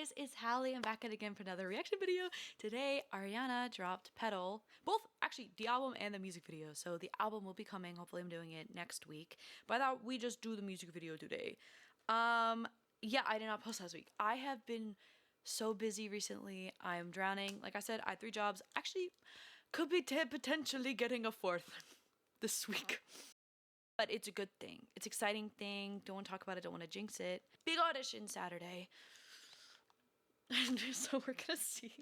guys, it's Hallie. I'm back at it again for another reaction video. Today, Ariana dropped Petal. Both, actually, the album and the music video. So the album will be coming. Hopefully I'm doing it next week. But I thought we just do the music video today. Yeah, I did not post last week. I have been so busy recently. I'm drowning. Like I said, I had 3 jobs. Actually, could be potentially getting a 4th this week. But it's a good thing. It's an exciting thing. Don't want to talk about it. Don't want to jinx it. Big audition Saturday. So we're gonna see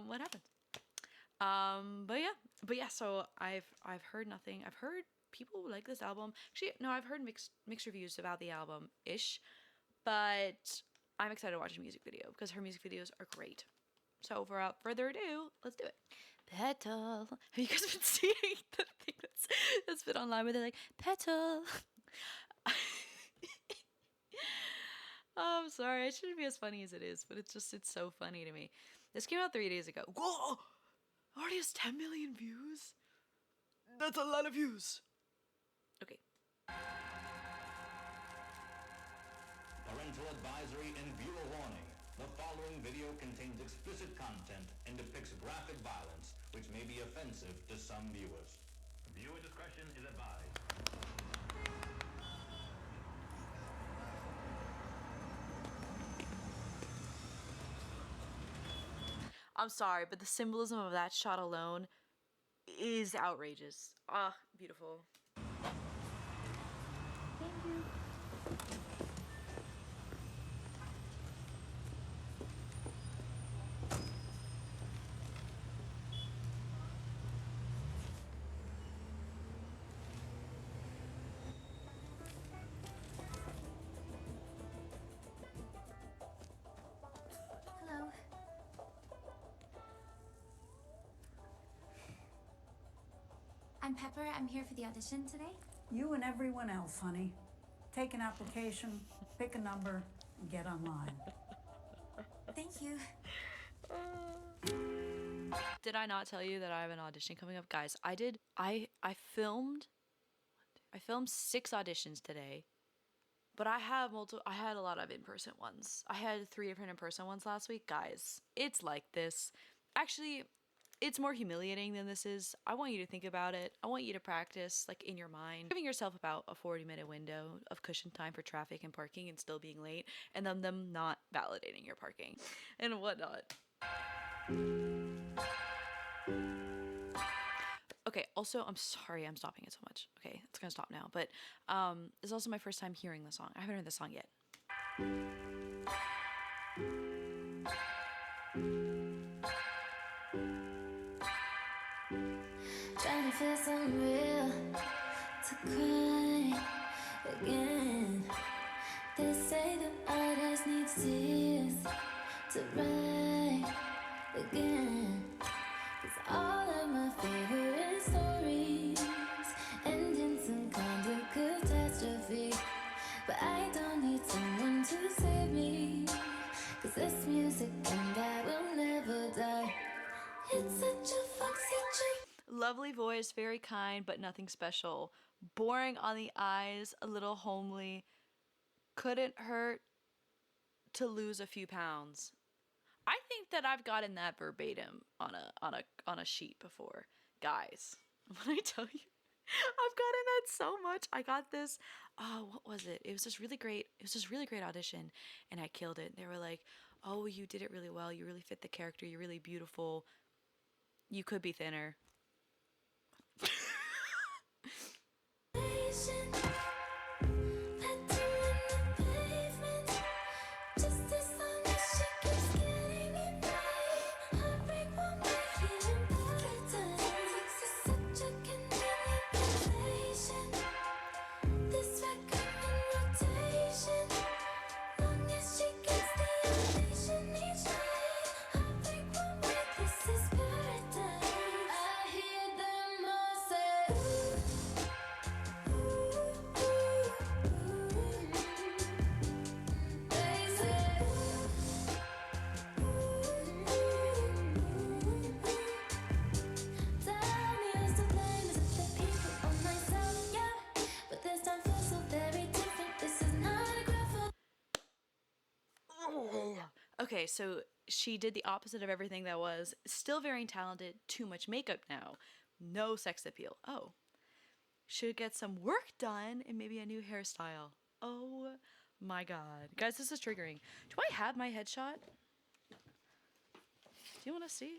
what happens. But yeah. So I've heard nothing. I've heard people like this album. Actually, no, I've heard mixed reviews about the album ish. But I'm excited to watch the music video because her music videos are great. So without further ado, let's do it. Petal. Have you guys been seeing the thing that's been online where they're like, Petal? Oh, I'm sorry. It shouldn't be as funny as it is, but it's so funny to me. This came out 3 days ago. Whoa! Already has 10 million views? That's a lot of views. Okay. Parental advisory and viewer warning. The following video contains explicit content and depicts graphic violence, which may be offensive to some viewers. Viewer discretion is advised. I'm sorry, but the symbolism of that shot alone is outrageous. Ah, beautiful. Thank you. Hello. I'm Pepper. I'm here for the audition today. You and everyone else, honey. Take an application, pick a number, and get online. Thank you. Did I not tell you that I have an audition coming up? Guys, I filmed 6 auditions today. But I had a lot of in-person ones. I had 3 different in-person ones last week. Guys, it's like this. Actually, it's more humiliating than this is. I want you to think about it. I want you to practice, like, in your mind. Giving yourself about a 40-minute window of cushion time for traffic and parking and still being late. And then them not validating your parking and whatnot. Okay, also, I'm sorry I'm stopping it so much. Okay, it's gonna stop now. But it's also my first time hearing the song. I haven't heard the song yet. Trying to feel something real to cry again. They say that artists need tears to write again. 'Cause all of my favorite stories end in some kind of catastrophe. But I don't need someone to save me, 'cause this music and I will never die. It's such a foxy trip. Lovely voice, very kind, but nothing special. Boring on the eyes, a little homely. Couldn't hurt to lose a few pounds. I think that I've gotten that verbatim on a sheet before. Guys, when I tell you, I've gotten that so much. I got this, what was it? It was this really great audition and I killed it. They were like, oh, you did it really well. You really fit the character. You're really beautiful. You could be thinner. Okay, so she did the opposite of everything that was. Still very talented, too much makeup now. No sex appeal. Oh. Should get some work done and maybe a new hairstyle. Oh my god. Guys, this is triggering. Do I have my headshot? Do you want to see?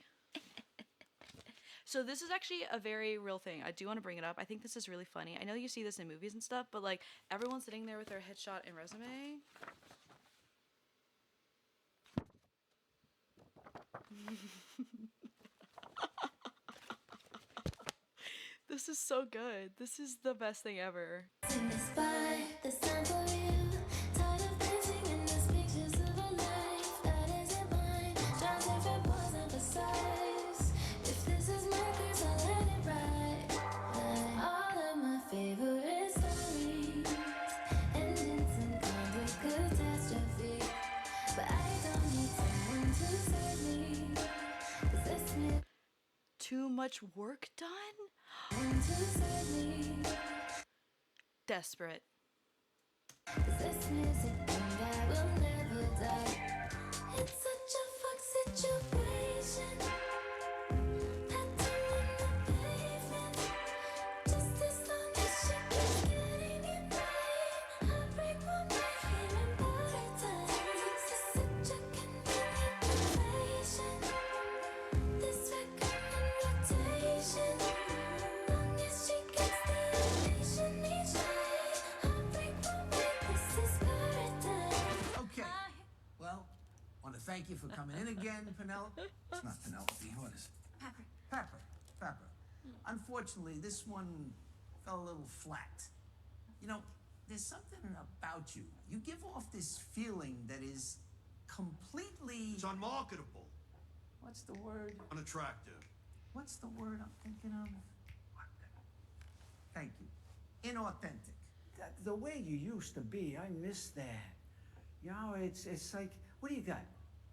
So this is actually a very real thing. I do want to bring it up. I think this is really funny. I know you see this in movies and stuff, but like everyone's sitting there with their headshot and resume. This is so good. This is the best thing ever. Sing this by the sound for you. Tired of dancing in these pictures of a life that isn't mine. Trying different pose and precise. If this is my curse, I'll let it ride. All of my favorite stories end in some kind of catastrophe. But I don't need someone to save me. 'Cause this me. Too much work done? Desperate. This music and I will never die. It's such a fuck situation. Tattoo on the pavement. Just as long as she keeps getting it right. Heartbreak won't make it in part-time. This is such a convenient relation. This record in rotation. Long as she gets the elation each night. Heartbreak won't make this is paradise. Okay. Well, want to thank you for coming in again, Penelope. It's not Penelope. What is it? Pepper. Pepper. Unfortunately, this one fell a little flat. You know, there's something about you. You give off this feeling that is completely... It's unmarketable, What's the word? unattractive. What's the word I'm thinking of? Thank you. Inauthentic. The way you used to be, I miss that. You know, it's like, what do you got?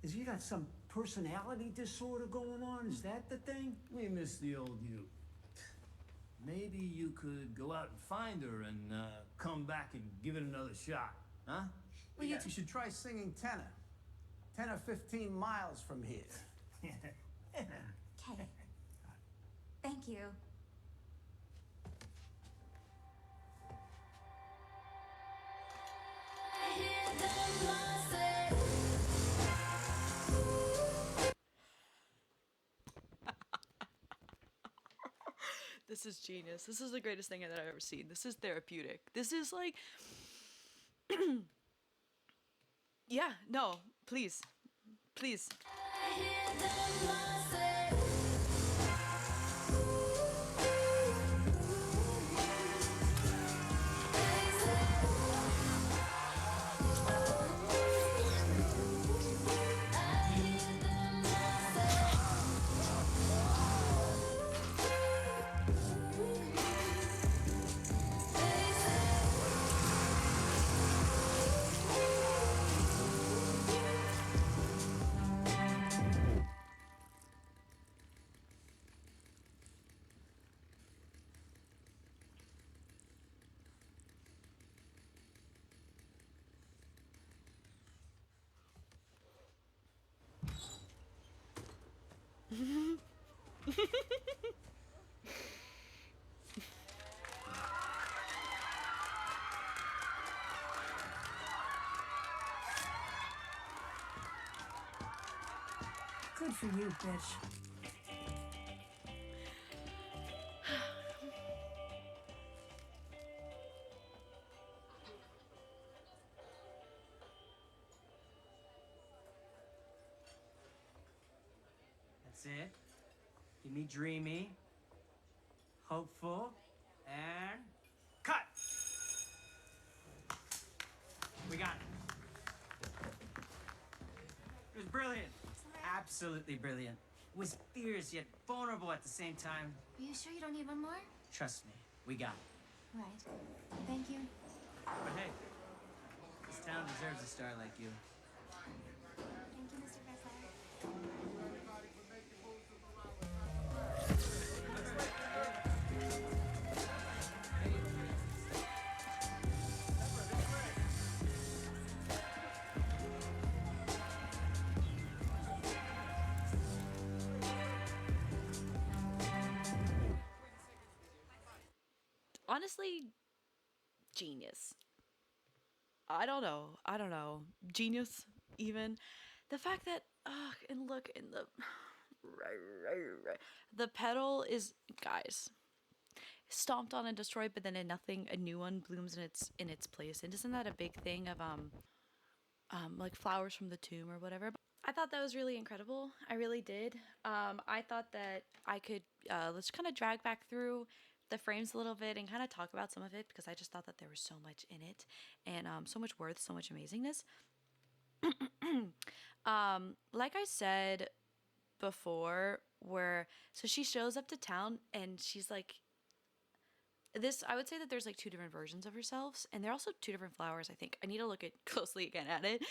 Is you got some personality disorder going on? Is that the thing? We miss the old you. Maybe you could go out and find her and come back and give it another shot, huh? Well, you should try singing tenor. 10 or 15 miles from here. Okay. Thank you. I hear them all say, This is genius. This is the greatest thing that I've ever seen. This is therapeutic. This is like yeah, no, please. Please. I hear them all say, Good for you, bitch. That's it. Give me dreamy, hopeful, and cut! We got it. It was brilliant. Absolutely brilliant. It was fierce yet vulnerable at the same time. Are you sure you don't need one more? Trust me, we got it. Right. Thank you. But hey, this town deserves a star like you. Thank you, Mr. President. honestly, genius. I don't know. I don't know. Genius, even. The fact that, and look in the. The petal is, guys, stomped on and destroyed, but then a new one blooms in its place. And isn't that a big thing of like flowers from the tomb or whatever? I thought that was really incredible. I really did. I thought that I could let's kind of drag back through the frames a little bit and kind of talk about some of it because I just thought that there was so much in it and so much worth, so much amazingness. Like I said before, where so she shows up to town and she's like this. I would say that there's like two different versions of herself, and they're also two different flowers. I think I need to look at closely again at it,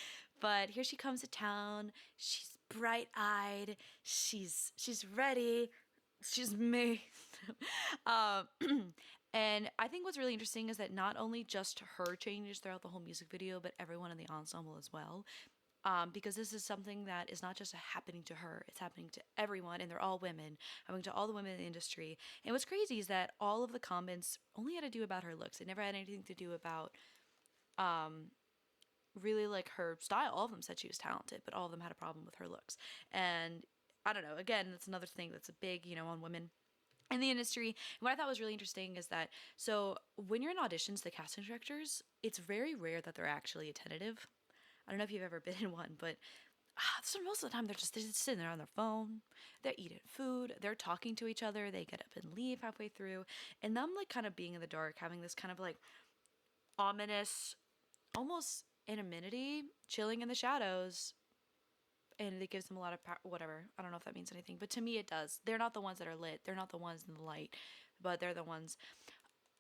but here she comes to town. She's bright eyed. She's ready. She's me. um, and I think what's really interesting is that not only just her changes throughout the whole music video, but everyone in the ensemble as well. Because this is something that is not just happening to her, it's happening to everyone, and they're all women, happening to all the women in the industry. And what's crazy is that all of the comments only had to do about her looks. It never had anything to do about really like her style. All of them said she was talented, but all of them had a problem with her looks. And I don't know, again, that's another thing that's a big, on women in the industry. And what I thought was really interesting is that so when you're in auditions, the casting directors, it's very rare that they're actually attentive. I don't know if you've ever been in one, but so most of the time they're just sitting there on their phone, they're eating food, they're talking to each other, they get up and leave halfway through, and them like kind of being in the dark, having this kind of like ominous, almost anonymity, chilling in the shadows, and it gives them a lot of power. Whatever, I don't know if that means anything, but to me it does. They're not the ones that are lit, they're not the ones in the light, but they're the ones.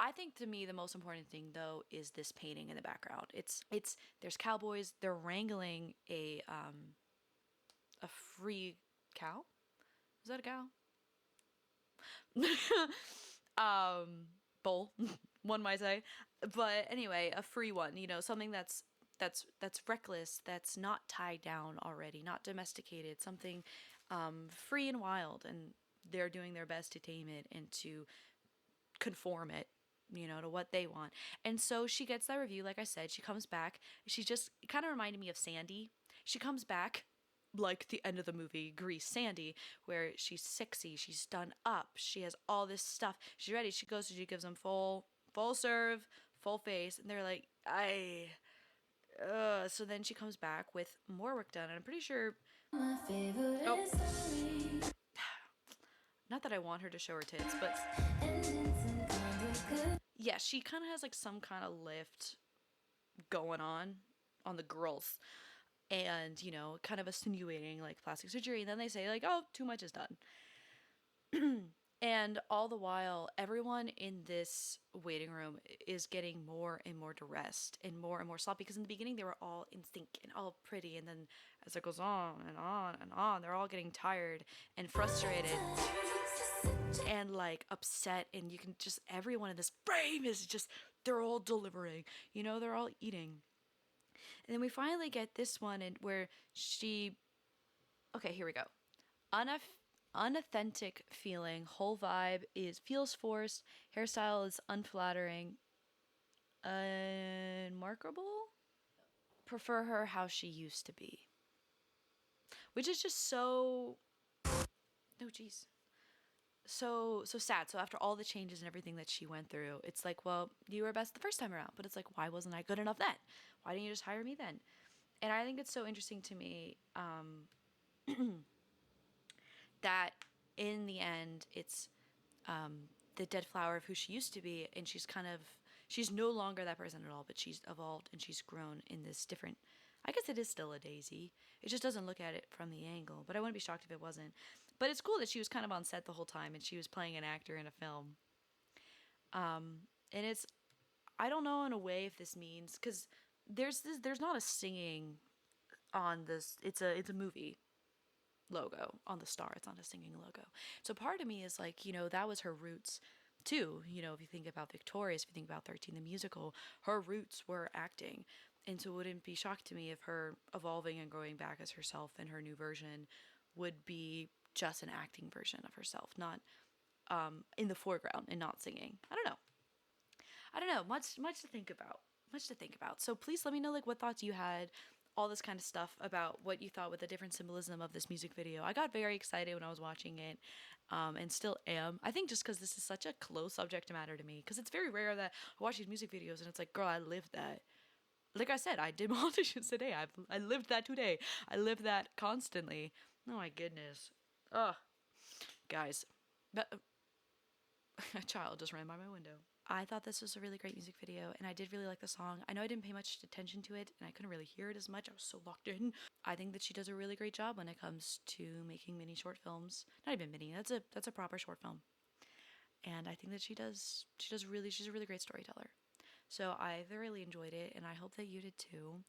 I think to me the most important thing though is this painting in the background. It's there's cowboys. They're wrangling a free cow. Is that a cow? Bull, one might say. But anyway, a free one. Something that's reckless. That's not tied down already. Not domesticated. Something free and wild. And they're doing their best to tame it and to conform it to what they want. And so she gets that review, like I said, she comes back. She just kind of reminded me of Sandy. She comes back like the end of the movie Grease, Sandy, where she's sexy, she's done up, she has all this stuff, she's ready, she goes, she gives them full serve, full face, and they're like, so then she comes back with more work done, and I'm pretty sure not that I want her to show her tits, but yeah, she kind of has like some kind of lift going on the girls, and kind of insinuating like plastic surgery, and then they say like, oh, too much is done. And all the while everyone in this waiting room is getting more and more dressed and more sloppy, because in the beginning they were all in sync and all pretty, and then as it goes on and on and on, they're all getting tired and frustrated and like upset, and you can just, everyone in this frame is just, they're all delivering, they're all eating. And then we finally get this one, and where okay, here we go. Unauthentic feeling, whole vibe feels forced, hairstyle is unflattering, unmarkable. Prefer her how she used to be, which is just so, no, jeez, so sad. So after all the changes and everything that she went through, it's like, well, you were best the first time around, but it's like, why wasn't I good enough then? Why didn't you just hire me then? And I think it's so interesting to me that in the end, it's the dead flower of who she used to be, and she's no longer that person at all, but she's evolved and she's grown in this different, I guess it is still a daisy. It just doesn't look at it from the angle, but I wouldn't be shocked if it wasn't. But it's cool that she was kind of on set the whole time and she was playing an actor in a film. And it's, I don't know in a way if this means, because there's not a singing on this. It's a movie logo on the star. It's not a singing logo. So part of me is like, that was her roots too. If you think about Victorious, if you think about 13 the musical, her roots were acting. And so it wouldn't be shocked to me if her evolving and growing back as herself and her new version would be just an acting version of herself, not in the foreground and not singing. I don't know. I don't know, much to think about. Much to think about. So please let me know like what thoughts you had, all this kind of stuff about what you thought with the different symbolism of this music video. I got very excited when I was watching it, and still am. I think just because this is such a close subject matter to me, because it's very rare that I watch these music videos and it's like, girl, I lived that. Like I said, I did my auditions today. I lived that today. I live that constantly. Oh my goodness. Ugh, guys, but a child just ran by my window. I thought this was a really great music video, and I did really like the song. I know I didn't pay much attention to it, and I couldn't really hear it as much. I was so locked in. I think that she does a really great job when it comes to making mini short films. Not even mini. That's a proper short film. And I think that she's a really great storyteller. So I thoroughly enjoyed it, and I hope that you did too.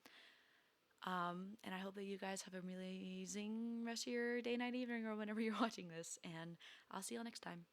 And I hope that you guys have a really amazing rest of your day, night, evening, or whenever you're watching this. And I'll see you all next time.